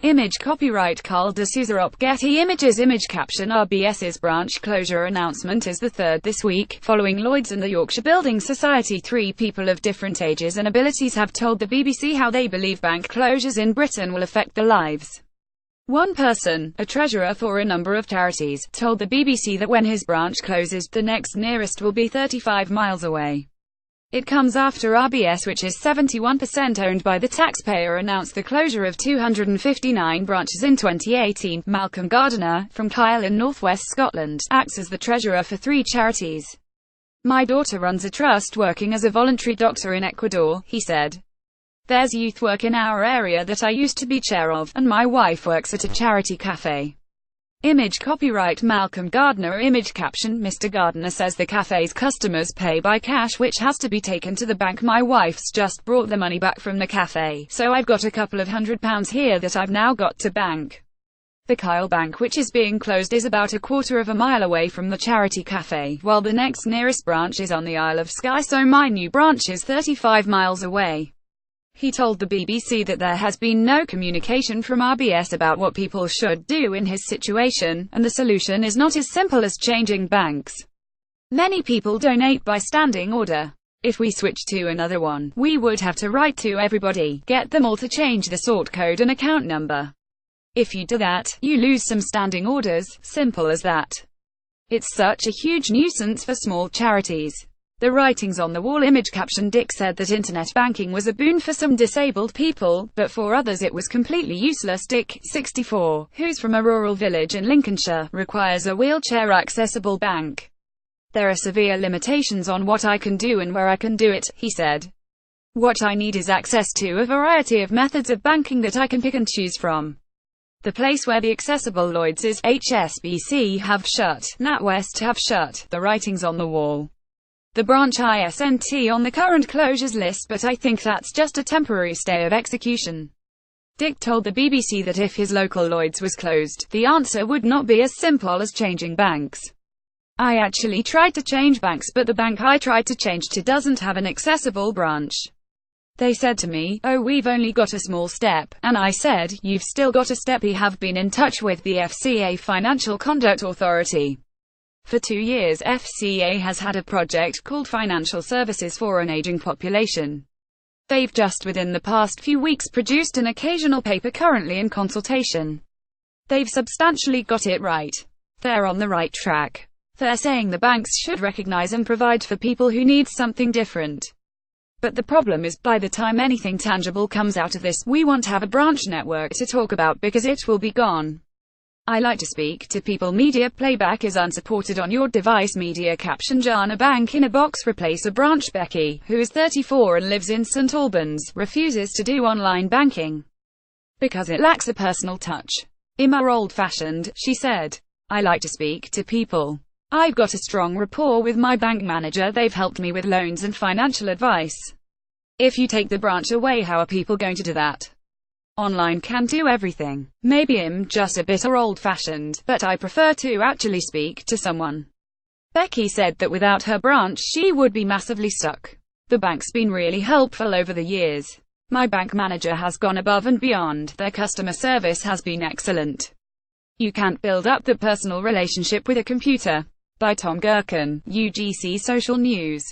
Image copyright Carl de Souza. Getty Images. Image caption RBS's branch closure announcement is the third this week, following Lloyds and the Yorkshire Building Society. Three people of different ages and abilities have told the BBC how they believe bank closures in Britain will affect their lives. One person, a treasurer for a number of charities, told the BBC that when his branch closes, the next nearest will be 35 miles away. It comes after RBS, which is 71% owned by the taxpayer, announced the closure of 259 branches in 2018. Malcolm Gardiner, from Kyle in northwest Scotland, acts as the treasurer for three charities. My daughter runs a trust working as a voluntary doctor in Ecuador, he said. There's youth work in our area that I used to be chair of, and my wife works at a charity cafe. Image copyright Malcolm Gardiner. Image caption Mr. Gardiner says the cafe's customers pay by cash, which has to be taken to the bank. My wife's just brought the money back from the cafe, so I've got a couple of £100 here that I've now got to bank. The Kyle Bank, which is being closed, is about a quarter of a mile away from the charity cafe, while the next nearest branch is on the Isle of Skye, so my new branch is 35 miles away. He told the BBC that there has been no communication from RBS about what people should do in his situation, and the solution is not as simple as changing banks. Many people donate by standing order. If we switch to another one, we would have to write to everybody, get them all to change the sort code and account number. If you do that, you lose some standing orders, simple as that. It's such a huge nuisance for small charities. The writing's on the wall. Image caption Dick said that internet banking was a boon for some disabled people, but for others it was completely useless. Dick, 64, who's from a rural village in Lincolnshire, requires a wheelchair-accessible bank. There are severe limitations on what I can do and where I can do it, he said. What I need is access to a variety of methods of banking that I can pick and choose from. The place where the accessible Lloyds is, HSBC have shut, NatWest have shut, the writing's on the wall. The branch isn't on the current closures list, but I think that's just a temporary stay of execution. Dick told the BBC that if his local Lloyds was closed, the answer would not be as simple as changing banks. I actually tried to change banks, but the bank I tried to change to doesn't have an accessible branch. They said to me, oh, we've only got a small step, and I said, you've still got a step. We have been in touch with the FCA Financial Conduct Authority. For 2 years, FCA has had a project called Financial Services for an Aging Population. They've just within the past few weeks produced an occasional paper currently in consultation. They've substantially got it right. They're on the right track. They're saying the banks should recognize and provide for people who need something different. But the problem is, by the time anything tangible comes out of this, we won't have a branch network to talk about because it will be gone. I like to speak to people. Media playback is unsupported on your device. Media caption Jana Bank in a box replace a branch. Becky, who is 34 and lives in St Albans, refuses to do online banking because it lacks a personal touch. I'm old-fashioned, she said. I like to speak to people. I've got a strong rapport with my bank manager. They've helped me with loans and financial advice. If you take the branch away, how are people going to do that? Online can do everything. Maybe I'm just a bit old-fashioned, but I prefer to actually speak to someone. Becky said that without her branch she would be massively stuck. The bank's been really helpful over the years. My bank manager has gone above and beyond. Their customer service has been excellent. You can't build up the personal relationship with a computer. By Tom Gerken, UGC Social News.